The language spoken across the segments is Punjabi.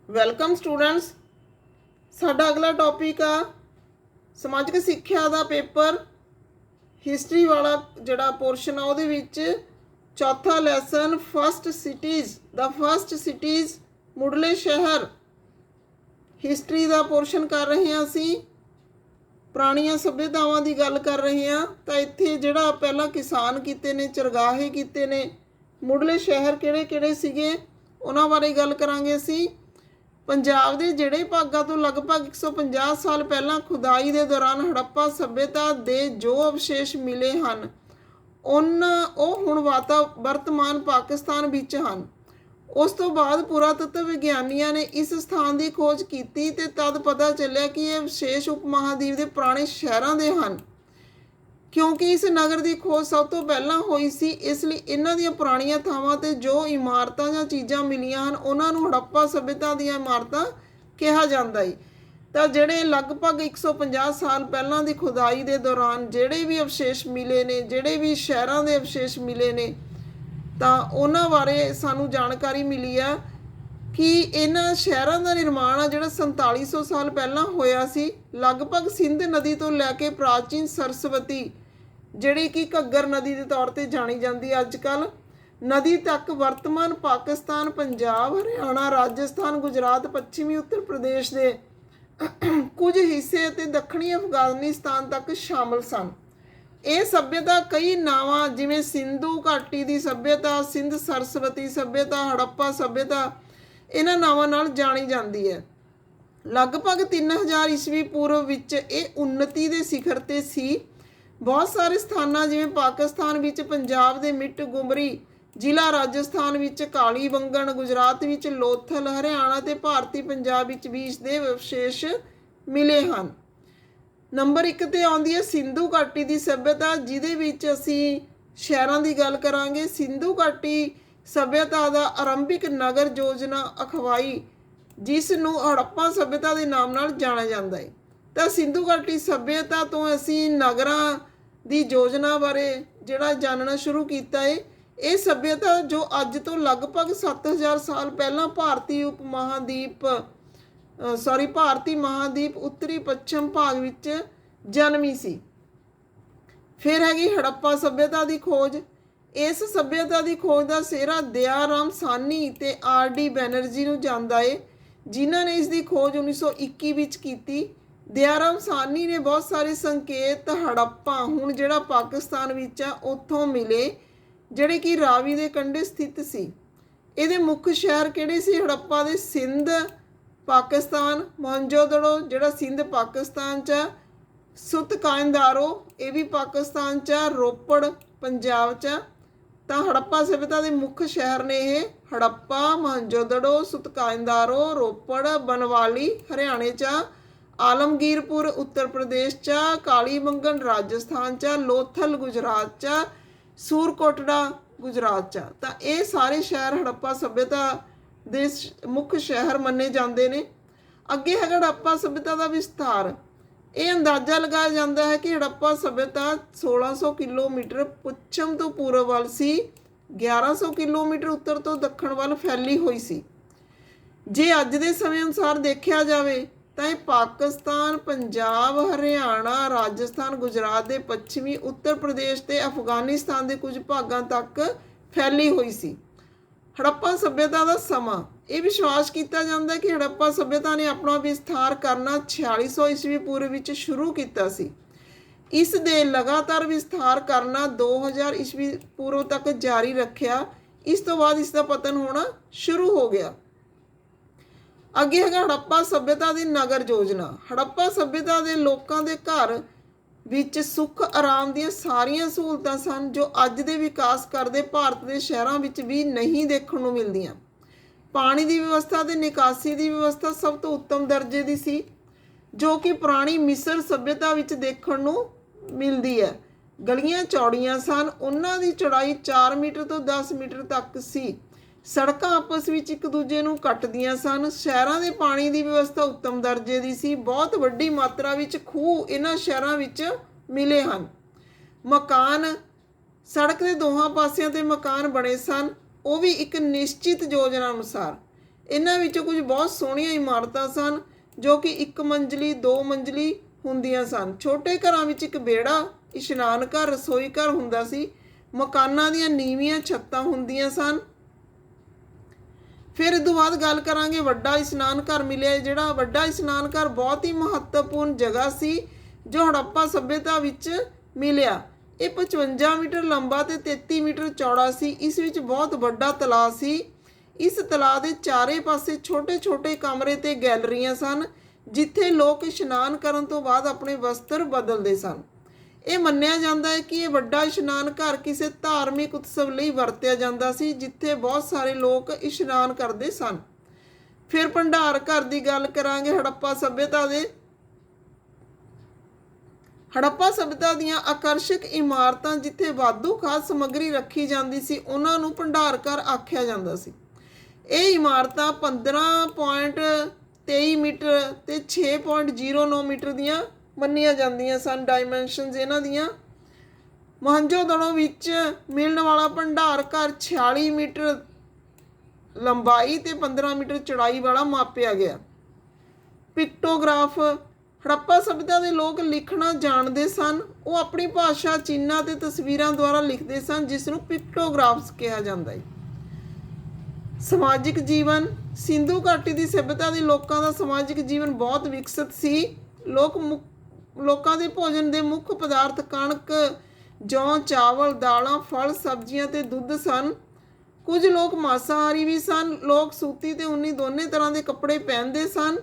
Welcome students. ਸਾਡਾ ਅਗਲਾ ਟੌਪਿਕ ਆ ਸਮਾਜਿਕ ਸਿੱਖਿਆ ਦਾ ਪੇਪਰ ਹਿਸਟਰੀ ਵਾਲਾ ਜਿਹੜਾ ਪੋਰਸ਼ਨ ਆ ਉਹਦੇ ਵਿੱਚ ਚੌਥਾ ਲੈਸਨ ਫਸਟ ਸਿਟੀਜ਼ ਮੁੱਢਲੇ ਸ਼ਹਿਰ ਹਿਸਟਰੀ ਦਾ ਪੋਰਸ਼ਨ ਕਰ ਰਹੇ ਹਾਂ। ਅਸੀਂ ਪੁਰਾਣੀਆਂ ਸੱਭਿਅਤਾਵਾਂ ਦੀ ਗੱਲ ਕਰ ਰਹੇ ਹਾਂ। ਤਾਂ ਇੱਥੇ ਜਿਹੜਾ ਪਹਿਲਾਂ ਕਿਸਾਨ ਕੀਤੇ ਨੇ, ਚਰਗਾਹੇ ਕੀਤੇ ਨੇ, ਮੁੱਢਲੇ ਸ਼ਹਿਰ ਕਿਹੜੇ ਕਿਹੜੇ ਸੀਗੇ ਉਹਨਾਂ ਬਾਰੇ ਗੱਲ ਕਰਾਂਗੇ ਅਸੀਂ। ਪੰਜਾਬ ਦੇ ਜਿਹੜੇ ਭਾਗਾਂ ਤੋਂ ਲਗਭਗ 150 ਸਾਲ ਪਹਿਲਾਂ ਖੁਦਾਈ ਦੇ ਦੌਰਾਨ ਹੜੱਪਾ ਸੱਭਿਅਤਾ ਦੇ ਜੋ ਅਵਸ਼ੇਸ਼ ਮਿਲੇ ਹਨ ਉਹ ਹੁਣ ਵਰਤਮਾਨ ਪਾਕਿਸਤਾਨ ਵਿੱਚ ਹਨ। ਉਸ ਤੋਂ ਬਾਅਦ ਪੁਰਾਤੱਤਵ ਵਿਗਿਆਨੀਆਂ ਨੇ ਇਸ ਸਥਾਨ ਦੀ ਖੋਜ ਕੀਤੀ ਤੇ ਤਦ ਪਤਾ ਚੱਲਿਆ ਕਿ ਇਹ ਅਵਸ਼ੇਸ਼ ਉਪ ਮਹਾਦੀਪ ਦੇ ਪੁਰਾਣੇ ਸ਼ਹਿਰਾਂ ਦੇ ਹਨ। ਕਿਉਂਕਿ ਇਸ ਨਗਰ ਦੀ ਖੋਜ ਸਭ ਤੋਂ ਪਹਿਲਾਂ ਹੋਈ ਸੀ, ਇਸ ਲਈ ਇਹਨਾਂ ਦੀਆਂ ਪੁਰਾਣੀਆਂ ਥਾਵਾਂ 'ਤੇ ਜੋ ਇਮਾਰਤਾਂ ਜਾਂ ਚੀਜ਼ਾਂ ਮਿਲੀਆਂ ਹਨ ਉਹਨਾਂ ਨੂੰ ਹੜੱਪਾ ਸੱਭਿਅਤਾ ਦੀਆਂ ਇਮਾਰਤਾਂ ਕਿਹਾ ਜਾਂਦਾ ਹੈ। ਤਾਂ ਜਿਹੜੇ ਲਗਭਗ 150 ਸਾਲ ਪਹਿਲਾਂ ਦੀ ਖੁਦਾਈ ਦੇ ਦੌਰਾਨ ਜਿਹੜੇ ਵੀ ਅਵਸ਼ੇਸ਼ ਮਿਲੇ ਨੇ, ਜਿਹੜੇ ਵੀ ਸ਼ਹਿਰਾਂ ਦੇ ਅਵਸ਼ੇਸ਼ ਮਿਲੇ ਨੇ, ਤਾਂ ਉਹਨਾਂ ਬਾਰੇ ਸਾਨੂੰ ਜਾਣਕਾਰੀ ਮਿਲੀ ਆ ਕਿ ਇਹਨਾਂ ਸ਼ਹਿਰਾਂ ਦਾ ਨਿਰਮਾਣ ਆ ਜਿਹੜਾ 4700 ਸਾਲ ਪਹਿਲਾਂ ਹੋਇਆ ਸੀ। ਲਗਭਗ ਸਿੰਧ ਨਦੀ ਤੋਂ ਲੈ ਕੇ ਪ੍ਰਾਚੀਨ ਸਰਸਵਤੀ ਜਿਹੜੀ ਕਿ ਘੱਗਰ ਨਦੀ ਦੇ ਤੌਰ 'ਤੇ ਜਾਣੀ ਜਾਂਦੀ ਹੈ ਅੱਜ ਕੱਲ੍ਹ, ਨਦੀ ਤੱਕ ਵਰਤਮਾਨ ਪਾਕਿਸਤਾਨ, ਪੰਜਾਬ, ਹਰਿਆਣਾ, ਰਾਜਸਥਾਨ, ਗੁਜਰਾਤ, ਪੱਛਮੀ ਉੱਤਰ ਪ੍ਰਦੇਸ਼ ਦੇ ਕੁਝ ਹਿੱਸੇ ਅਤੇ ਦੱਖਣੀ ਅਫਗਾਨਿਸਤਾਨ ਤੱਕ ਸ਼ਾਮਲ ਸਨ। ਇਹ ਸੱਭਿਅਤਾ ਕਈ ਨਾਵਾਂ ਜਿਵੇਂ ਸਿੰਧੂ ਘਾਟੀ ਦੀ ਸੱਭਿਅਤਾ, ਸਿੰਧ ਸਰਸਵਤੀ ਸੱਭਿਅਤਾ, ਹੜੱਪਾ ਸੱਭਿਅਤਾ ਇਹਨਾਂ ਨਾਵਾਂ ਨਾਲ ਜਾਣੀ ਜਾਂਦੀ ਹੈ। ਲਗਭਗ 3000 ਈਸਵੀ ਪੂਰਵ ਵਿੱਚ ਇਹ ਉੱਨਤੀ ਦੇ ਸਿਖਰ 'ਤੇ ਸੀ। ਬਹੁਤ ਸਾਰੇ ਸਥਾਨਾਂ ਜਿਵੇਂ ਪਾਕਿਸਤਾਨ ਵਿੱਚ ਪੰਜਾਬ ਦੇ ਮਿੱਟ ਗੁਮਰੀ ਜ਼ਿਲ੍ਹਾ, ਰਾਜਸਥਾਨ ਵਿੱਚ ਕਾਲੀ ਬੰਗਣ, ਗੁਜਰਾਤ ਵਿੱਚ ਲੋਥਲ, ਹਰਿਆਣਾ ਤੇ ਭਾਰਤੀ ਪੰਜਾਬ ਵਿੱਚ ਵੀ ਇਸ ਦੇ ਅਵਸ਼ੇਸ਼ ਮਿਲੇ ਹਨ। ਨੰਬਰ 1 ਤੇ ਆਉਂਦੀ ਹੈ ਸਿੰਧੂ ਘਾਟੀ ਦੀ ਸੱਭਿਅਤਾ, ਜਿਹਦੇ ਵਿੱਚ ਅਸੀਂ ਸ਼ਹਿਰਾਂ ਦੀ ਗੱਲ ਕਰਾਂਗੇ। ਸਿੰਧੂ ਘਾਟੀ ਸੱਭਿਅਤਾ ਦਾ ਆਰੰਭਿਕ ਨਗਰ ਯੋਜਨਾ ਅਖਵਾਈ, ਜਿਸ ਨੂੰ ਹੜੱਪਾ ਸੱਭਿਅਤਾ ਦੇ ਨਾਮ ਨਾਲ ਜਾਣਿਆ ਜਾਂਦਾ ਹੈ। ਤਾਂ ਸਿੰਧੂ ਘਾਟੀ ਸੱਭਿਅਤਾ ਤੋਂ ਅਸੀਂ ਨਗਰਾਂ ਦੀ ਯੋਜਨਾ ਬਾਰੇ ਜਿਹੜਾ ਜਾਣਨਾ ਸ਼ੁਰੂ ਕੀਤਾ ਹੈ। ਇਹ ਸੱਭਿਅਤਾ ਜੋ ਅੱਜ ਤੋਂ ਲਗਭਗ 7000 ਸਾਲ ਪਹਿਲਾਂ ਭਾਰਤੀ ਮਹਾਦੀਪ ਉੱਤਰੀ ਪੱਛਮ ਭਾਗ ਵਿੱਚ ਜਨਮੀ ਸੀ। ਫਿਰ ਹੈਗੀ ਹੜੱਪਾ ਸੱਭਿਅਤਾ ਦੀ ਖੋਜ। ਇਸ ਸੱਭਿਅਤਾ ਦੀ ਖੋਜ ਦਾ ਸਿਹਰਾ ਦਯਾਰਾਮ ਸਾਹਨੀ ਤੇ RD ਬੈਨਰਜੀ ਨੂੰ ਜਾਂਦਾ ਹੈ, ਜਿਨ੍ਹਾਂ ਨੇ ਇਸ ਦੀ ਖੋਜ 1921 ਵਿੱਚ ਕੀਤੀ। ਦਯਾਰਾਮ ਸਾਹਨੀ ਨੇ ਬਹੁਤ ਸਾਰੇ ਸੰਕੇਤ ਹੜੱਪਾ ਹੁਣ ਜਿਹੜਾ ਪਾਕਿਸਤਾਨ ਵਿੱਚ ਆ ਉੱਥੋਂ ਮਿਲੇ, ਜਿਹੜੇ ਕਿ ਰਾਵੀ ਦੇ ਕੰਢੇ ਸਥਿਤ ਸੀ। ਇਹਦੇ ਮੁੱਖ ਸ਼ਹਿਰ ਕਿਹੜੇ ਸੀ ਹੜੱਪਾ ਦੇ? ਸਿੰਧ ਪਾਕਿਸਤਾਨ, ਮੋਹਨਜੋਦੜੋ ਜਿਹੜਾ ਸਿੰਧ ਪਾਕਿਸਤਾਨ 'ਚ, ਸੁਤਕਾਇੰਦਾਰੋ ਇਹ ਵੀ ਪਾਕਿਸਤਾਨ 'ਚ, ਰੋਪੜ ਪੰਜਾਬ 'ਚ। ਤਾਂ ਹੜੱਪਾ ਸੱਭਿਅਤਾ ਦੇ ਮੁੱਖ ਸ਼ਹਿਰ ਨੇ ਇਹ ਹੜੱਪਾ, ਮੋਹਨਜੋਦੜੋ, ਸੁਤਕਾਇੰਦਾਰੋ, ਰੋਪੜ, ਬਨਵਾਲੀ ਹਰਿਆਣੇ 'ਚ, ਆਲਮਗੀਰਪੁਰ ਉੱਤਰ ਪ੍ਰਦੇਸ਼ 'ਚ, ਕਾਲੀ ਬੰਗਨ ਰਾਜਸਥਾਨ 'ਚ, ਲੋਥਲ ਗੁਜਰਾਤ 'ਚ, ਸੂਰਕੋਟੜਾ ਗੁਜਰਾਤ 'ਚ। ਤਾਂ ਇਹ ਸਾਰੇ ਸ਼ਹਿਰ ਹੜੱਪਾ ਸੱਭਿਅਤਾ ਦੇ ਮੁੱਖ ਸ਼ਹਿਰ ਮੰਨੇ ਜਾਂਦੇ ਨੇ। ਅੱਗੇ ਹੈਗਾ ਹੜੱਪਾ ਸੱਭਿਅਤਾ ਦਾ ਵਿਸਥਾਰ। ਇਹ ਅੰਦਾਜ਼ਾ ਲਗਾਇਆ ਜਾਂਦਾ ਹੈ ਕਿ ਹੜੱਪਾ ਸੱਭਿਅਤਾ 1600 ਕਿਲੋਮੀਟਰ ਪੱਛਮ ਤੋਂ ਪੂਰਬ ਵੱਲ ਸੀ, 1100 ਕਿਲੋਮੀਟਰ ਉੱਤਰ ਤੋਂ ਦੱਖਣ ਵੱਲ ਫੈਲੀ ਹੋਈ ਸੀ। ਜੇ ਅੱਜ ਦੇ ਸਮੇਂ ਅਨੁਸਾਰ ਦੇਖਿਆ ਜਾਵੇ ਤਾਂ ਇਹ ਪਾਕਿਸਤਾਨ, ਪੰਜਾਬ, ਹਰਿਆਣਾ, ਰਾਜਸਥਾਨ, ਗੁਜਰਾਤ ਦੇ ਪੱਛਮੀ ਉੱਤਰ ਪ੍ਰਦੇਸ਼ ਤੇ ਅਫਗਾਨਿਸਤਾਨ ਦੇ ਕੁਝ ਭਾਗਾਂ ਤੱਕ ਫੈਲੀ ਹੋਈ ਸੀ। ਹੜੱਪਾ ਸੱਭਿਅਤਾ ਦਾ ਸਮਾਂ। ਇਹ ਵਿਸ਼ਵਾਸ ਕੀਤਾ ਜਾਂਦਾ ਹੈ ਕਿ ਹੜੱਪਾ ਸੱਭਿਅਤਾ ਨੇ ਆਪਣਾ ਵਿਸਥਾਰ ਕਰਨਾ 4600 ਈਸਵੀ ਪੂਰਵ ਵਿੱਚ ਸ਼ੁਰੂ ਕੀਤਾ ਸੀ। ਇਸ ਦੇ ਲਗਾਤਾਰ ਵਿਸਥਾਰ ਕਰਨਾ 2000 ਈਸਵੀ ਪੂਰਵ ਤੱਕ ਜਾਰੀ ਰੱਖਿਆ। ਇਸ ਤੋਂ ਬਾਅਦ ਇਸ ਦਾ ਪਤਨ ਹੋਣਾ ਸ਼ੁਰੂ ਹੋ ਗਿਆ। ਅੱਗੇ ਹੈਗਾ ਹੜੱਪਾ ਸੱਭਿਅਤਾ ਦੀ ਨਗਰ ਯੋਜਨਾ। ਹੜੱਪਾ ਸੱਭਿਅਤਾ ਦੇ ਲੋਕਾਂ ਦੇ ਘਰ ਵਿੱਚ ਸੁੱਖ ਆਰਾਮ ਦੀਆਂ ਸਾਰੀਆਂ ਸਹੂਲਤਾਂ ਸਨ, ਜੋ ਅੱਜ ਦੇ ਵਿਕਾਸ ਕਰਦੇ ਭਾਰਤ ਦੇ ਸ਼ਹਿਰਾਂ ਵਿੱਚ ਵੀ ਨਹੀਂ ਦੇਖਣ ਨੂੰ ਮਿਲਦੀਆਂ। ਪਾਣੀ ਦੀ ਵਿਵਸਥਾ ਤੇ ਨਿਕਾਸੀ ਦੀ ਵਿਵਸਥਾ ਸਭ ਤੋਂ ਉੱਤਮ ਦਰਜੇ ਦੀ ਸੀ, ਜੋ ਕਿ ਪੁਰਾਣੀ ਮਿਸਰ ਸੱਭਿਅਤਾ ਵਿੱਚ ਦੇਖਣ ਨੂੰ ਮਿਲਦੀ ਹੈ। ਗਲੀਆਂ ਚੌੜੀਆਂ ਸਨ, ਉਹਨਾਂ ਦੀ ਚੌੜਾਈ 4 ਮੀਟਰ ਤੋਂ 10 ਮੀਟਰ ਤੱਕ ਸੀ। ਸੜਕਾਂ ਆਪਸ ਵਿੱਚ ਇੱਕ ਦੂਜੇ ਨੂੰ ਕੱਟਦੀਆਂ ਸਨ। ਸ਼ਹਿਰਾਂ ਦੇ ਪਾਣੀ ਦੀ ਵਿਵਸਥਾ ਉੱਤਮ ਦਰਜੇ ਦੀ ਸੀ। ਬਹੁਤ ਵੱਡੀ ਮਾਤਰਾ ਵਿੱਚ ਖੂਹ ਇਹਨਾਂ ਸ਼ਹਿਰਾਂ ਵਿੱਚ ਮਿਲੇ ਹਨ। ਮਕਾਨ, ਸੜਕ ਦੇ ਦੋਹਾਂ ਪਾਸਿਆਂ 'ਤੇ ਮਕਾਨ ਬਣੇ ਸਨ, ਉਹ ਵੀ ਇੱਕ ਨਿਸ਼ਚਿਤ ਯੋਜਨਾ ਅਨੁਸਾਰ। ਇਹਨਾਂ ਵਿੱਚੋਂ ਕੁਝ ਬਹੁਤ ਸੋਹਣੀਆਂ ਇਮਾਰਤਾਂ ਸਨ ਜੋ ਕਿ 1 ਮੰਜ਼ਲੀ 2 ਮੰਜ਼ਲੀ ਹੁੰਦੀਆਂ ਸਨ। ਛੋਟੇ ਘਰਾਂ ਵਿੱਚ ਇੱਕ ਵਿਹੜਾ, ਇਸ਼ਨਾਨ ਘਰ, ਰਸੋਈ ਘਰ ਹੁੰਦਾ ਸੀ। ਮਕਾਨਾਂ ਦੀਆਂ ਨੀਵੀਆਂ ਛੱਤਾਂ ਹੁੰਦੀਆਂ ਸਨ। ਫਿਰ ਇਸ ਤੋਂ ਬਾਅਦ ਗੱਲ ਕਰਾਂਗੇ ਵੱਡਾ ਇਸ਼ਨਾਨ ਘਰ ਮਿਲਿਆ। ਜਿਹੜਾ ਵੱਡਾ ਇਸ਼ਨਾਨ ਘਰ ਬਹੁਤ ਹੀ ਮਹੱਤਵਪੂਰਨ ਜਗ੍ਹਾ ਸੀ ਜੋ ਹੜੱਪਾ ਸੱਭਿਅਤਾ ਵਿੱਚ ਮਿਲਿਆ। ਇਹ 55 ਮੀਟਰ ਲੰਬਾ ਤੇ 33 ਮੀਟਰ ਚੌੜਾ ਸੀ। ਇਸ ਵਿੱਚ ਬਹੁਤ ਵੱਡਾ ਤਲਾਅ ਸੀ। ਇਸ ਤਲਾਅ ਦੇ ਚਾਰੇ ਪਾਸੇ ਛੋਟੇ ਛੋਟੇ ਕਮਰੇ ਤੇ ਗੈਲਰੀਆਂ ਸਨ ਜਿੱਥੇ ਲੋਕ ਇਸ਼ਨਾਨ ਕਰਨ ਤੋਂ ਬਾਅਦ ਆਪਣੇ ਵਸਤਰ ਬਦਲਦੇ ਸਨ। ਇਹ ਮੰਨਿਆ ਜਾਂਦਾ ਹੈ ਕਿ ਇਹ ਵੱਡਾ ਇਸ਼ਨਾਨ ਘਰ ਕਿਸੇ ਧਾਰਮਿਕ ਉਤਸਵ ਲਈ ਵਰਤਿਆ ਜਾਂਦਾ ਸੀ ਜਿੱਥੇ ਬਹੁਤ ਸਾਰੇ ਲੋਕ ਇਸ਼ਨਾਨ ਕਰਦੇ ਸਨ। ਫਿਰ ਭੰਡਾਰ ਘਰ ਦੀ ਗੱਲ ਕਰਾਂਗੇ। ਹੜੱਪਾ ਸਭਿਅਤਾ ਦੀਆਂ ਆਕਰਸ਼ਕ ਇਮਾਰਤਾਂ ਜਿੱਥੇ ਵਾਧੂ ਖਾਦ ਸਮੱਗਰੀ ਰੱਖੀ ਜਾਂਦੀ ਸੀ ਉਹਨਾਂ ਨੂੰ ਭੰਡਾਰ ਘਰ ਆਖਿਆ ਜਾਂਦਾ ਸੀ। ਇਹ ਇਮਾਰਤਾਂ 15.23 ਮੀਟਰ ਤੇ 6.09 ਮੀਟਰ ਦੀਆਂ ਮੰਨੀਆਂ ਜਾਂਦੀਆਂ ਸਨ। ਡਾਇਮੈਂਸ਼ਨਸ ਇਹਨਾਂ ਦੀਆਂ। ਮੋਹਨਜੋਦੜੋ ਵਿੱਚ ਮਿਲਣ ਵਾਲਾ ਭੰਡਾਰ ਘਰ 46 ਮੀਟਰ ਲੰਬਾਈ ਤੇ 15 ਮੀਟਰ ਚੌੜਾਈ ਵਾਲਾ ਮਾਪਿਆ ਗਿਆ। ਪਿਕਟੋਗ੍ਰਾਫ। ਹੜੱਪਾ ਸਭਿਅਤਾ ਦੇ ਲੋਕ ਲਿਖਣਾ ਜਾਣਦੇ ਸਨ। ਉਹ ਆਪਣੀ ਭਾਸ਼ਾ ਚਿੰਨ੍ਹਾਂ ਤੇ ਤਸਵੀਰਾਂ ਦੁਆਰਾ ਲਿਖਦੇ ਸਨ ਜਿਸ ਨੂੰ ਪਿਕਟੋਗ੍ਰਾਫਸ ਕਿਹਾ ਜਾਂਦਾ ਹੈ। ਸਮਾਜਿਕ ਜੀਵਨ। ਸਿੰਧੂ ਘਾਟੀ ਦੀ ਸਭਿਅਤਾ ਦੇ ਲੋਕਾਂ ਦਾ ਸਮਾਜਿਕ ਜੀਵਨ ਬਹੁਤ ਵਿਕਸਿਤ ਸੀ। ਲੋਕਾਂ ਦੇ ਭੋਜਨ ਦੇ ਮੁੱਖ ਪਦਾਰਥ ਕਣਕ, ਜੌਂ, ਚਾਵਲ, ਦਾਲਾਂ, ਫਲ, ਸਬਜ਼ੀਆਂ ਤੇ ਦੁੱਧ ਸਨ। ਕੁਝ ਲੋਕ ਮਾਸਾਹਾਰੀ ਵੀ ਸਨ। ਲੋਕ ਸੂਤੀ ਤੇ ਉੱਨੀ ਦੋਨੇ ਤਰ੍ਹਾਂ ਦੇ ਕੱਪੜੇ ਪਹਿਨਦੇ ਸਨ।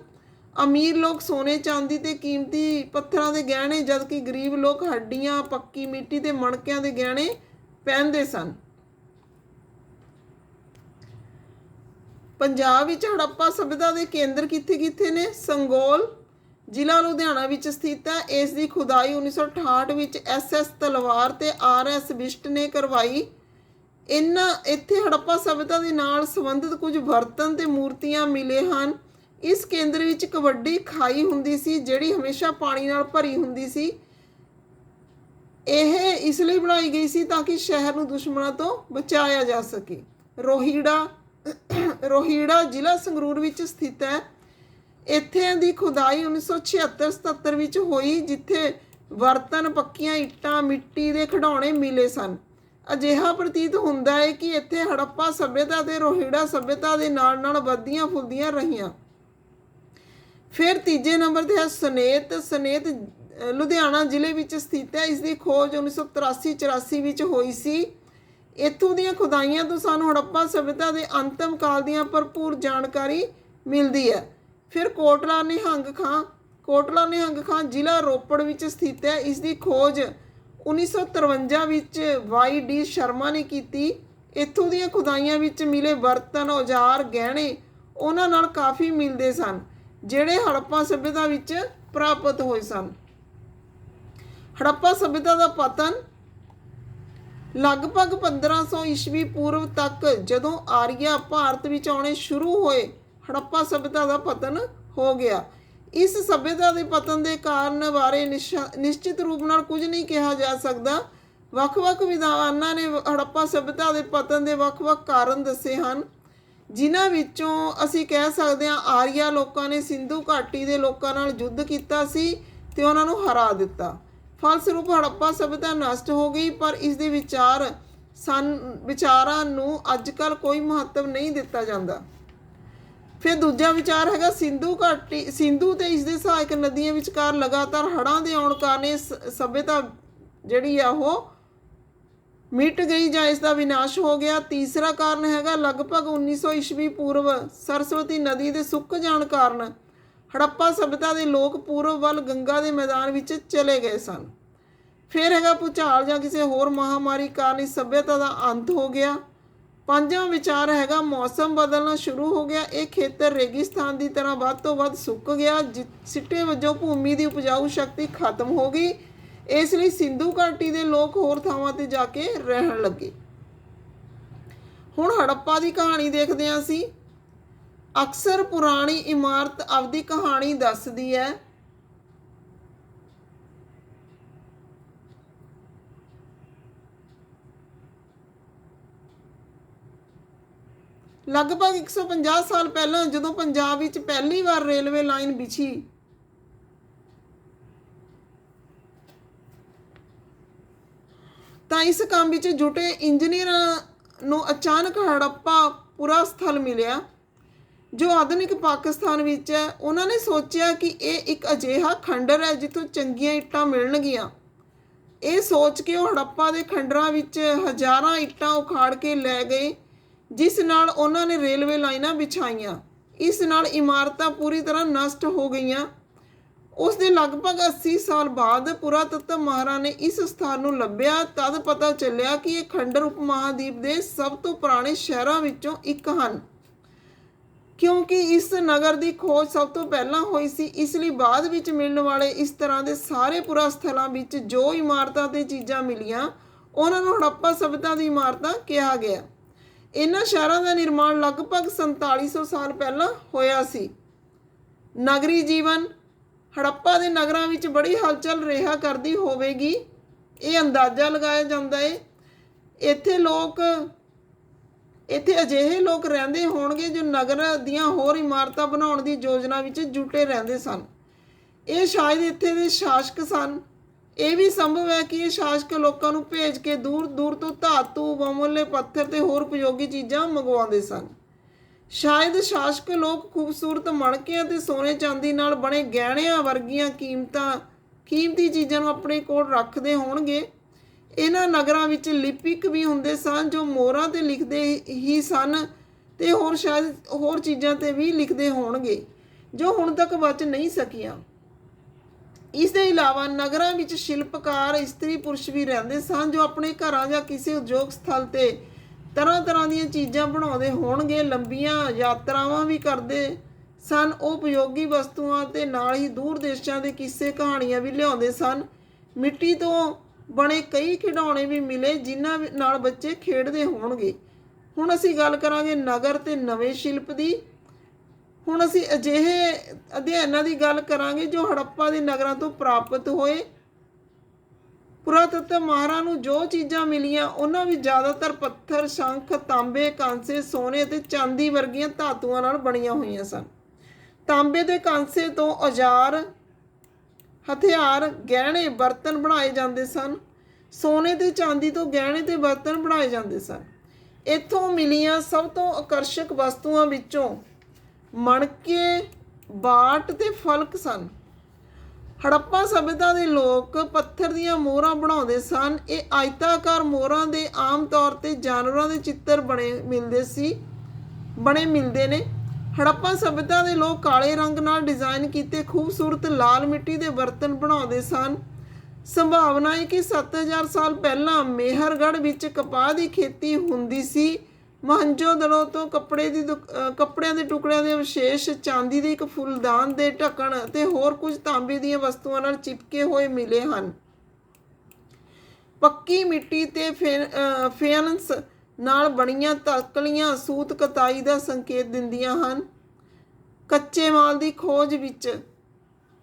ਅਮੀਰ ਲੋਕ ਸੋਨੇ, ਚਾਂਦੀ ਤੇ ਕੀਮਤੀ ਪੱਥਰਾਂ ਦੇ ਗਹਿਣੇ ਜਦਕਿ ਗਰੀਬ ਲੋਕ ਹੱਡੀਆਂ, ਪੱਕੀ ਮਿੱਟੀ ਤੇ ਮਣਕਿਆਂ ਦੇ ਗਹਿਣੇ ਪਹਿਨਦੇ ਸਨ। ਪੰਜਾਬ ਵਿੱਚ ਹੜੱਪਾ ਸਭਿਅਤਾ ਦੇ ਕੇਂਦਰ ਕਿੱਥੇ ਨੇ? ਸੰਗੋਲ ਜ਼ਿਲ੍ਹਾ ਲੁਧਿਆਣਾ ਵਿੱਚ ਸਥਿਤ ਹੈ। ਇਸ ਦੀ ਖੁਦਾਈ 1968 ਵਿੱਚ SS ਤਲਵਾਰ ਤੇ RS ਬਿਸ਼ਟ ਨੇ ਕਰਵਾਈ। ਇੱਥੇ ਹੜੱਪਾ ਸਭਿਅਤਾ ਦੇ ਨਾਲ ਸੰਬੰਧਿਤ ਕੁਝ ਬਰਤਨ ਤੇ ਮੂਰਤੀਆਂ ਮਿਲੇ ਹਨ। ਇਸ ਕੇਂਦਰ ਵਿੱਚ ਇੱਕ ਵੱਡੀ ਖਾਈ ਹੁੰਦੀ ਸੀ ਜਿਹੜੀ ਹਮੇਸ਼ਾ ਪਾਣੀ ਨਾਲ ਭਰੀ ਹੁੰਦੀ ਸੀ। ਇਹ ਇਸ ਲਈ ਬਣਾਈ ਗਈ ਸੀ ਤਾਂ ਕਿ ਸ਼ਹਿਰ ਨੂੰ ਦੁਸ਼ਮਣਾਂ ਤੋਂ ਬਚਾਇਆ ਜਾ ਸਕੇ। ਰੋਹੀੜਾ ਜ਼ਿਲ੍ਹਾ ਸੰਗਰੂਰ ਵਿੱਚ ਸਥਿਤ ਹੈ। ਇੱਥੇ ਦੀ ਖੁਦਾਈ 1976-77 ਵਿੱਚ ਹੋਈ ਜਿੱਥੇ ਬਰਤਨ, ਪੱਕੀਆਂ ਇੱਟਾਂ, ਮਿੱਟੀ ਦੇ ਖਿਡੌਣੇ ਮਿਲੇ ਸਨ। ਅਜਿਹਾ ਪ੍ਰਤੀਤ ਹੁੰਦਾ ਹੈ ਕਿ ਇੱਥੇ ਹੜੱਪਾ ਸਭਿਅਤਾ ਤੇ ਰੋਹੀੜਾ ਸਭਿਅਤਾ ਦੇ ਨਾਲ ਨਾਲ ਵੱਧਦੀਆਂ ਫੁੱਲਦੀਆਂ ਰਹੀਆਂ। ਫਿਰ ਤੀਜੇ ਨੰਬਰ ਤੇ ਹੈ ਸਨੇਤ ਲੁਧਿਆਣਾ ਜ਼ਿਲ੍ਹੇ ਵਿੱਚ ਸਥਿਤ ਹੈ। ਇਸ ਦੀ ਖੋਜ 1983-84 ਵਿੱਚ ਹੋਈ ਸੀ। ਇੱਥੋਂ ਦੀਆਂ ਖੁਦਾਈਆਂ ਤੋਂ ਸਾਨੂੰ ਹੜੱਪਾ ਸਭਿਅਤਾ ਦੇ ਅੰਤਮ ਕਾਲ ਦੀਆਂ ਭਰਪੂਰ ਜਾਣਕਾਰੀ ਮਿਲਦੀ ਹੈ। ਫਿਰ ਕੋਟਲਾ ਨਿਹੰਗ ਖਾਂ ਜ਼ਿਲ੍ਹਾ ਰੋਪੜ ਵਿੱਚ ਸਥਿਤ ਹੈ। ਇਸ ਦੀ ਖੋਜ 1953 ਵਿੱਚ YD ਸ਼ਰਮਾ ਨੇ ਕੀਤੀ। ਇੱਥੋਂ ਦੀਆਂ ਖੁਦਾਈਆਂ ਵਿੱਚ ਮਿਲੇ ਬਰਤਨ, ਔਜ਼ਾਰ, ਗਹਿਣੇ ਉਹਨਾਂ ਨਾਲ ਕਾਫੀ ਮਿਲਦੇ ਸਨ ਜਿਹੜੇ ਹੜੱਪਾ ਸਭਿਅਤਾ ਵਿੱਚ ਪ੍ਰਾਪਤ ਹੋਏ ਸਨ। ਹੜੱਪਾ ਸਭਿਅਤਾ ਦਾ ਪਤਨ ਲਗਭਗ 1500 ਈਸਵੀ ਪੂਰਵ ਤੱਕ ਜਦੋਂ ਆਰੀਆ ਭਾਰਤ ਵਿੱਚ ਆਉਣੇ ਸ਼ੁਰੂ ਹੋਏ ਹੜੱਪਾ ਸਭਿਅਤਾ ਦਾ ਪਤਨ ਹੋ ਗਿਆ। ਇਸ ਸਭਿਅਤਾ ਦੇ ਪਤਨ ਦੇ ਕਾਰਨ ਬਾਰੇ ਨਿਸ਼ਚਿਤ ਰੂਪ ਨਾਲ ਕੁਝ ਨਹੀਂ ਕਿਹਾ ਜਾ ਸਕਦਾ। ਵੱਖ-ਵੱਖ ਵਿਦਵਾਨਾਂ ਨੇ ਹੜੱਪਾ ਸਭਿਅਤਾ ਦੇ ਪਤਨ ਦੇ ਵੱਖ-ਵੱਖ ਕਾਰਨ ਦੱਸੇ ਹਨ ਜਿਨ੍ਹਾਂ ਵਿੱਚੋਂ ਅਸੀਂ ਕਹਿ ਸਕਦੇ ਹਾਂ ਆਰੀਆ ਲੋਕਾਂ ਨੇ ਸਿੰਧੂ ਘਾਟੀ ਦੇ ਲੋਕਾਂ ਨਾਲ ਯੁੱਧ ਕੀਤਾ ਸੀ ਤੇ ਉਹਨਾਂ ਨੂੰ ਹਰਾ ਦਿੱਤਾ। ਫਲਸਰੂਪ ਹੜੱਪਾ ਸਭਿਅਤਾ ਨਸ਼ਟ ਹੋ ਗਈ ਪਰ ਇਸ ਦੇ ਵਿਚਾਰਾਂ ਨੂੰ ਅੱਜ ਕੱਲ੍ਹ ਕੋਈ ਮਹੱਤਵ ਨਹੀਂ ਦਿੱਤਾ ਜਾਂਦਾ। ਫਿਰ ਦੂਜਾ ਵਿਚਾਰ ਹੈਗਾ ਸਿੰਧੂ ਤੇ ਇਸ ਦੇ ਸਹਾਇਕ ਨਦੀਆਂ ਵਿਚਕਾਰ ਲਗਾਤਾਰ ਹੜ੍ਹਾਂ ਦੇ ਆਉਣ ਕਾਰਨ ਇਹ ਸਭਿਅਤਾ ਜਿਹੜੀ ਆ ਉਹ ਮਿਟ ਗਈ ਜਾਂ ਇਸ ਦਾ ਵਿਨਾਸ਼ ਹੋ ਗਿਆ। ਤੀਸਰਾ ਕਾਰਨ ਹੈਗਾ ਲਗਭਗ 1900 ਈਸਵੀ ਪੂਰਵ ਸਰਸਵਤੀ ਨਦੀ ਦੇ ਸੁੱਕ ਜਾਣ ਕਾਰਨ ਹੜੱਪਾ ਸਭਿਅਤਾ ਦੇ ਲੋਕ ਪੂਰਬ ਵੱਲ ਗੰਗਾ ਦੇ ਮੈਦਾਨ ਵਿੱਚ ਚਲੇ ਗਏ ਸਨ। ਫਿਰ ਹੈਗਾ ਭੂਚਾਲ ਜਾਂ ਕਿਸੇ ਹੋਰ ਮਹਾਮਾਰੀ ਕਾਰਨ ਇਸ ਸਭਿਅਤਾ ਦਾ ਅੰਤ ਹੋ ਗਿਆ। ਪੰਜਵਾਂ ਵਿਚਾਰ ਹੈਗਾ ਮੌਸਮ ਬਦਲਣਾ ਸ਼ੁਰੂ ਹੋ ਗਿਆ। ਇਹ ਖੇਤਰ ਰੇਗਿਸਤਾਨ ਦੀ ਤਰ੍ਹਾਂ ਵੱਧ ਤੋਂ ਵੱਧ ਸੁੱਕ ਗਿਆ। ਸਿੱਟੇ ਵਜੋਂ ਭੂਮੀ ਦੀ ਉਪਜਾਊ ਸ਼ਕਤੀ ਖਤਮ ਹੋ ਗਈ। ਇਸ ਲਈ ਸਿੰਧੂ ਘਾਟੀ ਦੇ ਲੋਕ ਹੋਰ ਥਾਵਾਂ ਤੇ ਜਾ ਕੇ ਰਹਿਣ ਲੱਗੇ। ਹੁਣ ਹੜੱਪਾ ਦੀ ਕਹਾਣੀ ਦੇਖਦੇ ਹਾਂ ਅਸੀਂ। ਅਕਸਰ ਪੁਰਾਣੀ ਇਮਾਰਤ ਆਪਦੀ ਕਹਾਣੀ ਦੱਸਦੀ ਹੈ। ਲਗਭਗ 150 ਸਾਲ ਪਹਿਲਾਂ ਜਦੋਂ ਪੰਜਾਬ ਵਿੱਚ ਪਹਿਲੀ ਵਾਰ ਰੇਲਵੇ ਲਾਈਨ ਵਿਛੀ ਤਾਂ ਇਸ ਕੰਮ ਵਿੱਚ ਜੁਟੇ ਇੰਜੀਨੀਅਰਾਂ ਨੂੰ ਅਚਾਨਕ ਹੜੱਪਾ ਪੂਰਾ ਸਥਲ ਮਿਲਿਆ ਜੋ ਆਧੁਨਿਕ ਪਾਕਿਸਤਾਨ ਵਿੱਚ ਹੈ। ਉਹਨਾਂ ਨੇ ਸੋਚਿਆ ਕਿ ਇਹ ਇੱਕ ਅਜਿਹਾ ਖੰਡਰ ਹੈ ਜਿੱਥੋਂ ਚੰਗੀਆਂ ਇੱਟਾਂ ਮਿਲਣਗੀਆਂ। ਇਹ ਸੋਚ ਕੇ ਉਹ ਹੜੱਪਾ ਦੇ ਖੰਡਰਾਂ ਵਿੱਚ ਹਜ਼ਾਰਾਂ ਇੱਟਾਂ ਉਖਾੜ ਕੇ ਲੈ ਗਏ, ਜਿਸ ਨਾਲ ਉਹਨਾਂ ਨੇ ਰੇਲਵੇ ਲਾਈਨਾਂ ਵਿਛਾਈਆਂ। ਇਸ ਨਾਲ ਇਮਾਰਤਾਂ ਪੂਰੀ ਤਰ੍ਹਾਂ ਨਸ਼ਟ ਹੋ ਗਈਆਂ। ਉਸ ਦੇ ਲਗਭਗ 80 ਸਾਲ ਬਾਅਦ ਪੁਰਾਤੱਤਵ ਮਾਹਰਾਂ ਨੇ ਇਸ ਸਥਾਨ ਨੂੰ ਲੱਭਿਆ। ਤਦ ਪਤਾ ਚੱਲਿਆ ਕਿ ਇਹ ਖੰਡਰ ਉਪ ਮਹਾਦੀਪ ਦੇ ਸਭ ਤੋਂ ਪੁਰਾਣੇ ਸ਼ਹਿਰਾਂ ਵਿੱਚੋਂ ਇੱਕ ਹਨ। ਕਿਉਂਕਿ ਇਸ ਨਗਰ ਦੀ ਖੋਜ ਸਭ ਤੋਂ ਪਹਿਲਾਂ ਹੋਈ ਸੀ, ਇਸ ਲਈ ਬਾਅਦ ਵਿੱਚ ਮਿਲਣ ਵਾਲੇ ਇਸ ਤਰ੍ਹਾਂ ਦੇ ਸਾਰੇ ਪੁਰਾ ਸਥਲਾਂ ਵਿੱਚ ਜੋ ਇਮਾਰਤਾਂ ਤੇ ਚੀਜ਼ਾਂ ਮਿਲੀਆਂ ਉਹਨਾਂ ਨੂੰ ਹੜੱਪਾ ਸਭਿਅਤਾ ਦੀ ਇਮਾਰਤਾਂ ਕਿਹਾ ਗਿਆ। ਇਹਨਾਂ ਸ਼ਹਿਰਾਂ ਦਾ ਨਿਰਮਾਣ ਲਗਭਗ 4700 ਸਾਲ ਪਹਿਲਾਂ ਹੋਇਆ ਸੀ। ਨਗਰੀ ਜੀਵਨ ਹੜੱਪਾ ਦੇ ਨਗਰਾਂ ਵਿੱਚ ਬੜੀ ਹਲਚਲ ਰਿਹਾ ਕਰਦੀ ਹੋਵੇਗੀ, ਇਹ ਅੰਦਾਜ਼ਾ ਲਗਾਇਆ ਜਾਂਦਾ ਹੈ। ਇੱਥੇ ਅਜਿਹੇ ਲੋਕ ਰਹਿੰਦੇ ਹੋਣਗੇ ਜੋ ਨਗਰ ਦੀਆਂ ਹੋਰ ਇਮਾਰਤਾਂ ਬਣਾਉਣ ਦੀ ਯੋਜਨਾ ਵਿੱਚ ਜੁਟੇ ਰਹਿੰਦੇ ਸਨ। ਇਹ ਸ਼ਾਇਦ ਇੱਥੇ ਦੇ ਸ਼ਾਸਕ ਸਨ। ਇਹ ਵੀ ਸੰਭਵ ਹੈ ਕਿ ਇਹ ਸ਼ਾਸਕ ਲੋਕਾਂ ਨੂੰ ਭੇਜ ਕੇ ਦੂਰ ਦੂਰ ਤੋਂ ਧਾਤੂ, ਬਹੁਮੁੱਲੇ ਪੱਥਰ ਤੇ ਹੋਰ ਉਪਯੋਗੀ ਚੀਜ਼ਾਂ ਮੰਗਵਾਉਂਦੇ ਸਨ। ਸ਼ਾਇਦ ਸ਼ਾਸਕ ਲੋਕ ਖੂਬਸੂਰਤ ਮਣਕਿਆਂ ਤੇ ਸੋਨੇ ਚਾਂਦੀ ਨਾਲ ਬਣੇ ਗਹਿਣਿਆਂ ਵਰਗੀਆਂ ਕੀਮਤੀ ਚੀਜ਼ਾਂ ਨੂੰ ਆਪਣੇ ਕੋਲ ਰੱਖਦੇ ਹੋਣਗੇ। ਇਹਨਾਂ ਨਗਰਾਂ ਵਿੱਚ ਲਿਪਿਕ ਵੀ ਹੁੰਦੇ ਸਨ ਜੋ ਮੋਹਰਾਂ ਤੇ ਲਿਖਦੇ ਹੀ ਸਨ ਤੇ ਸ਼ਾਇਦ ਹੋਰ ਚੀਜ਼ਾਂ ਤੇ ਵੀ ਲਿਖਦੇ ਹੋਣਗੇ ਜੋ ਹੁਣ ਤੱਕ ਬਚ ਨਹੀਂ ਸਕੀਆਂ। ਇਸ ਦੇ ਇਲਾਵਾ ਨਗਰਾਂ ਵਿੱਚ ਸ਼ਿਲਪਕਾਰ ਇਸਤਰੀ ਪੁਰਸ਼ ਵੀ ਰਹਿੰਦੇ ਸਨ ਜੋ ਆਪਣੇ ਘਰਾਂ ਜਾਂ ਕਿਸੇ ਉਦਯੋਗ ਸਥਲ ਤੇ ਤਰ੍ਹਾਂ ਤਰ੍ਹਾਂ ਦੀਆਂ ਚੀਜ਼ਾਂ ਬਣਾਉਂਦੇ ਹੋਣਗੇ। ਲੰਬੀਆਂ ਯਾਤਰਾਵਾਂ ਵੀ ਕਰਦੇ ਸਨ। ਉਹ ਉਪਯੋਗੀ ਵਸਤੂਆਂ ਤੇ ਨਾਲ ਹੀ ਦੂਰ ਦੇਸ਼ਾਂ ਦੇ ਕਿੱਸੇ ਕਹਾਣੀਆਂ ਵੀ ਲਿਆਉਂਦੇ ਸਨ। ਮਿੱਟੀ ਤੋਂ ਬਣੇ ਕਈ ਖਿਡੌਣੇ ਵੀ ਮਿਲੇ ਜਿਨ੍ਹਾਂ ਨਾਲ ਬੱਚੇ ਖੇਡਦੇ ਹੋਣਗੇ। ਹੁਣ ਅਸੀਂ ਗੱਲ ਕਰਾਂਗੇ ਨਗਰ ਤੇ ਨਵੇਂ ਸ਼ਿਲਪ ਦੀ। ਹੁਣ ਅਸੀਂ ਅਜਿਹੇ ਅਧਿਐਨਾਂ ਦੀ ਗੱਲ ਕਰਾਂਗੇ ਜੋ ਹੜੱਪਾ ਦੇ ਨਗਰਾਂ ਤੋਂ ਪ੍ਰਾਪਤ ਹੋਏ। ਪੁਰਾਤੱਤਵ ਮਾਹਰਾਂ ਨੂੰ ਜੋ ਚੀਜ਼ਾਂ ਮਿਲੀਆਂ ਉਹਨਾਂ ਵਿੱਚ ਜ਼ਿਆਦਾਤਰ ਪੱਥਰ, ਸ਼ੰਖ, ਤਾਂਬੇ, ਕਾਂਸੇ, ਸੋਨੇ ਅਤੇ ਚਾਂਦੀ ਵਰਗੀਆਂ ਧਾਤੂਆਂ ਨਾਲ ਬਣੀਆਂ ਹੋਈਆਂ ਸਨ। ਤਾਂਬੇ ਤੇ ਕਾਂਸੇ ਤੋਂ ਔਜ਼ਾਰ, ਹਥਿਆਰ, ਗਹਿਣੇ, ਬਰਤਨ ਬਣਾਏ ਜਾਂਦੇ ਸਨ। ਸੋਨੇ ਤੇ ਚਾਂਦੀ ਤੋਂ ਗਹਿਣੇ ਤੇ ਬਰਤਨ ਬਣਾਏ ਜਾਂਦੇ ਸਨ। ਇੱਥੋਂ ਮਿਲੀਆਂ ਸਭ ਤੋਂ ਆਕਰਸ਼ਕ ਵਸਤੂਆਂ ਵਿੱਚੋਂ ਮਣਕੇ, ਬਾਟ ਤੇ ਫਲਕ ਸਨ। ਹੜੱਪਾ ਸਭਿਅਤਾ ਦੇ ਲੋਕ ਪੱਥਰ ਦੀਆਂ ਮੋਹਰਾਂ ਬਣਾਉਂਦੇ ਸਨ। ਇਹ ਆਇਤਾਕਾਰ ਮੋਹਰਾਂ ਦੇ ਆਮ ਤੌਰ ਤੇ ਜਾਨਵਰਾਂ ਦੇ ਚਿੱਤਰ ਬਣੇ ਮਿਲਦੇ ਨੇ। ਹੜੱਪਾ ਸਭਿਅਤਾ ਦੇ ਲੋਕ ਕਾਲੇ ਰੰਗ ਨਾਲ ਡਿਜ਼ਾਈਨ ਕੀਤੇ ਖੂਬਸੂਰਤ ਲਾਲ ਮਿੱਟੀ ਦੇ ਬਰਤਨ ਬਣਾਉਂਦੇ ਸਨ। ਸੰਭਾਵਨਾ ਹੈ ਕਿ 7000 ਸਾਲ ਪਹਿਲਾਂ ਮੇਹਰਗੜ੍ਹ ਵਿੱਚ ਕਪਾਹ ਦੀ ਖੇਤੀ ਹੁੰਦੀ ਸੀ। ਮੋਹਨਜੋਦੜੋ ਤੋਂ ਕੱਪੜਿਆਂ ਦੇ ਟੁਕੜਿਆਂ ਦੇ ਅਵਸ਼ੇਸ਼, ਚਾਂਦੀ ਦੇ ਇੱਕ ਫੁੱਲਦਾਨ ਦੇ ਢੱਕਣ ਅਤੇ ਹੋਰ ਕੁਝ ਤਾਂਬੇ ਦੀਆਂ ਵਸਤੂਆਂ ਨਾਲ ਚਿਪਕੇ ਹੋਏ ਮਿਲੇ ਹਨ। ਪੱਕੀ ਮਿੱਟੀ ਤੇ ਫੇਨਸ ਨਾਲ ਬਣੀਆਂ ਤਕਲੀਆਂ ਸੂਤ ਕਤਾਈ ਦਾ ਸੰਕੇਤ ਦਿੰਦੀਆਂ ਹਨ। ਕੱਚੇ ਮਾਲ ਦੀ ਖੋਜ ਵਿੱਚ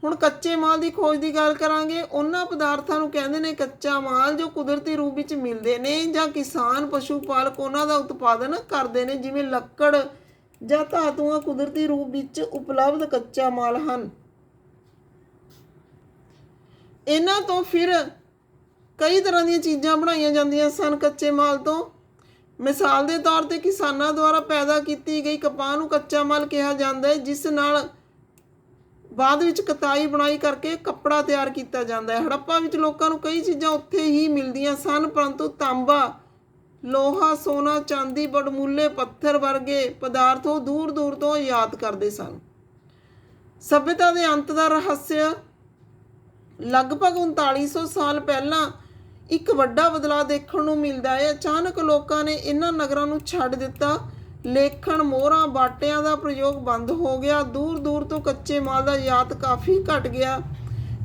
ਹੁਣ ਕੱਚੇ ਮਾਲ ਦੀ ਖੋਜ ਦੀ ਗੱਲ ਕਰਾਂਗੇ। ਉਹਨਾਂ ਪਦਾਰਥਾਂ ਨੂੰ ਕਹਿੰਦੇ ਨੇ ਕੱਚਾ ਮਾਲ ਜੋ ਕੁਦਰਤੀ ਰੂਪ ਵਿੱਚ ਮਿਲਦੇ ਨੇ ਜਾਂ ਕਿਸਾਨ, ਪਸ਼ੂ ਪਾਲਕ ਉਹਨਾਂ ਦਾ ਉਤਪਾਦਨ ਕਰਦੇ ਨੇ, ਜਿਵੇਂ ਲੱਕੜ ਜਾਂ ਧਾਤੂਆਂ ਕੁਦਰਤੀ ਰੂਪ ਵਿੱਚ ਉਪਲਬਧ ਕੱਚਾ ਮਾਲ ਹਨ। ਇਹਨਾਂ ਤੋਂ ਫਿਰ ਕਈ ਤਰ੍ਹਾਂ ਦੀਆਂ ਚੀਜ਼ਾਂ ਬਣਾਈਆਂ ਜਾਂਦੀਆਂ ਸਨ ਕੱਚੇ ਮਾਲ ਤੋਂ। ਮਿਸਾਲ ਦੇ ਤੌਰ ਤੇ ਕਿਸਾਨਾਂ ਦੁਆਰਾ ਪੈਦਾ ਕੀਤੀ ਗਈ ਕਪਾਹ ਨੂੰ ਕੱਚਾ ਮਾਲ ਕਿਹਾ ਜਾਂਦਾ ਹੈ, ਜਿਸ ਨਾਲ ਬਾਅਦ ਵਿੱਚ ਕਤਾਈ ਬੁਣਾਈ ਕਰਕੇ ਕੱਪੜਾ ਤਿਆਰ ਕੀਤਾ ਜਾਂਦਾ ਹੈ। ਹੜੱਪਾ ਵਿੱਚ ਲੋਕਾਂ ਨੂੰ ਕਈ ਚੀਜ਼ਾਂ ਉੱਥੇ ਹੀ ਮਿਲਦੀਆਂ ਸਨ, ਪਰੰਤੂ ਤਾਂਬਾ, ਲੋਹਾ, ਸੋਨਾ, ਚਾਂਦੀ, ਬੜਮੁੱਲੇ ਪੱਥਰ ਵਰਗੇ ਪਦਾਰਥ ਉਹ ਦੂਰ ਦੂਰ ਤੋਂ ਯਾਦ ਕਰਦੇ ਸਨ। ਸਭਿਅਤਾ ਦੇ ਅੰਤ ਦਾ ਰਹੱਸ ਲਗਭਗ 3900 ਸਾਲ ਪਹਿਲਾਂ ਇੱਕ ਵੱਡਾ ਬਦਲਾਅ ਦੇਖਣ ਨੂੰ ਮਿਲਦਾ ਹੈ। ਅਚਾਨਕ ਲੋਕਾਂ ਨੇ ਇਹਨਾਂ ਨਗਰਾਂ ਨੂੰ ਛੱਡ ਦਿੱਤਾ। ਲੇਖਣ, ਮੋਹਰਾਂ, ਬਾਟਿਆਂ ਦਾ ਪ੍ਰਯੋਗ ਬੰਦ ਹੋ ਗਿਆ। ਦੂਰ ਦੂਰ ਤੋਂ ਕੱਚੇ ਮਾਲ ਦਾ ਆਯਾਤ ਕਾਫੀ ਘਟ ਗਿਆ।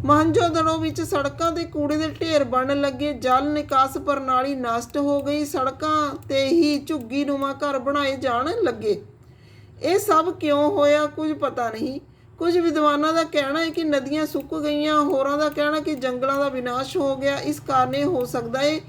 ਮੋਹਨਜੋਦੜੋ ਵਿੱਚ ਸੜਕਾਂ ਤੇ ਕੂੜੇ ਦੇ ਢੇਰ ਬਣਨ ਲੱਗੇ। ਜਲ ਨਿਕਾਸ ਪ੍ਰਣਾਲੀ ਨਸ਼ਟ ਹੋ ਗਈ। ਸੜਕਾਂ ਤੇ ਹੀ ਝੁੱਗੀ ਨੁਮਾ ਘਰ ਬਣਾਏ ਜਾਣ ਲੱਗੇ। ਇਹ ਸਭ ਕਿਉਂ ਹੋਇਆ ਕੁਝ ਪਤਾ ਨਹੀਂ। ਕੁਝ ਵਿਦਵਾਨਾਂ ਦਾ ਕਹਿਣਾ ਹੈ ਕਿ ਨਦੀਆਂ ਸੁੱਕ ਗਈਆਂ। ਹੋਰਾਂ ਦਾ ਕਹਿਣਾ ਕਿ ਜੰਗਲਾਂ ਦਾ ਵਿਨਾਸ਼ ਹੋ ਗਿਆ। ਇਸ ਕਾਰਨ ਇਹ ਹੋ ਸਕਦਾ ਹੈ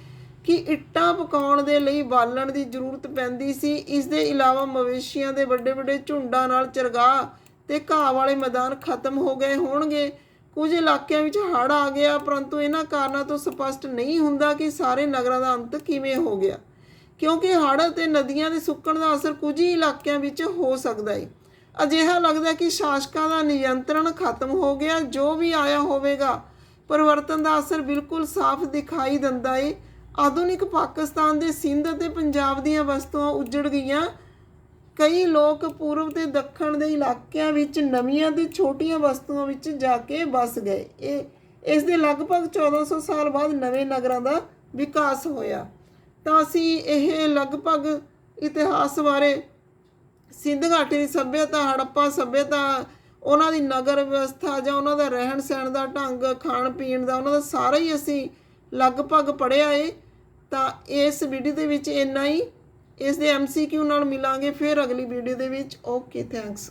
ਕਿ ਇੱਟਾਂ ਪਕਾਉਣ ਦੇ ਲਈ ਬਾਲਣ ਦੀ ਜ਼ਰੂਰਤ ਪੈਂਦੀ ਸੀ। ਇਸ ਦੇ ਇਲਾਵਾ ਮਵੇਸ਼ੀਆਂ ਦੇ ਵੱਡੇ ਵੱਡੇ ਝੁੰਡਾਂ ਨਾਲ ਚਰਗਾਹ ਤੇ ਘਾਹ ਵਾਲੇ ਮੈਦਾਨ ਖਤਮ ਹੋ ਗਏ ਹੋਣਗੇ। ਕੁਝ ਇਲਾਕਿਆਂ ਵਿੱਚ ਹੜ੍ਹ ਆ ਗਿਆ, ਪਰੰਤੂ ਇਹਨਾਂ ਕਾਰਨਾਂ ਤੋਂ ਸਪਸ਼ਟ ਨਹੀਂ ਹੁੰਦਾ ਕਿ ਸਾਰੇ ਨਗਰਾਂ ਦਾ ਅੰਤ ਕਿਵੇਂ ਹੋ ਗਿਆ, ਕਿਉਂਕਿ ਹੜ੍ਹ ਅਤੇ ਨਦੀਆਂ ਦੇ ਸੁੱਕਣ ਦਾ ਅਸਰ ਕੁਝ ਹੀ ਇਲਾਕਿਆਂ ਵਿੱਚ ਹੋ ਸਕਦਾ ਹੈ। ਅਜਿਹਾ ਲੱਗਦਾ ਕਿ ਸ਼ਾਸਕਾਂ ਦਾ ਨਿਯੰਤਰਣ ਖਤਮ ਹੋ ਗਿਆ। ਜੋ ਵੀ ਆਇਆ ਹੋਵੇਗਾ, ਪਰਿਵਰਤਨ ਦਾ ਅਸਰ ਬਿਲਕੁਲ ਸਾਫ਼ ਦਿਖਾਈ ਦਿੰਦਾ ਹੈ। ਆਧੁਨਿਕ ਪਾਕਿਸਤਾਨ ਦੇ ਸਿੰਧ ਅਤੇ ਪੰਜਾਬ ਦੀਆਂ ਬਸਤੀਆਂ ਉੱਜੜ ਗਈਆਂ। ਕਈ ਲੋਕ ਪੂਰਬ ਤੇ ਦੱਖਣ ਦੇ ਇਲਾਕਿਆਂ ਵਿੱਚ ਨਵੀਆਂ ਤੇ ਛੋਟੀਆਂ ਬਸਤੀਆਂ ਵਿੱਚ ਜਾ ਕੇ ਵੱਸ ਗਏ। ਇਸ ਦੇ ਲਗਭਗ 1400 ਸਾਲ ਬਾਅਦ ਨਵੇਂ ਨਗਰਾਂ ਦਾ ਵਿਕਾਸ ਹੋਇਆ। ਤਾਂ ਅਸੀਂ ਇਹ ਲਗਭਗ ਇਤਿਹਾਸ ਬਾਰੇ ਸਿੰਧ ਘਾਟੀ ਦੀ ਸੱਭਿਅਤਾ, ਹੜੱਪਾ ਸੱਭਿਅਤਾ, ਉਹਨਾਂ ਦੀ ਨਗਰ ਵਿਵਸਥਾ ਜਾਂ ਉਹਨਾਂ ਦਾ ਰਹਿਣ ਸਹਿਣ ਦਾ ਢੰਗ, ਖਾਣ ਪੀਣ ਦਾ, ਉਹਨਾਂ ਦਾ ਸਾਰਾ ਹੀ ਅਸੀਂ ਲਗਭਗ ਪੜ੍ਹਿਆ ਏ। ਤਾਂ ਇਸ ਵੀਡੀਓ ਦੇ ਵਿੱਚ ਇੰਨਾ ਹੀ। ਇਸ ਦੇ MCQ ਨਾਲ ਮਿਲਾਂਗੇ ਫਿਰ ਅਗਲੀ ਵੀਡੀਓ ਦੇ ਵਿੱਚ। Okay, thanks.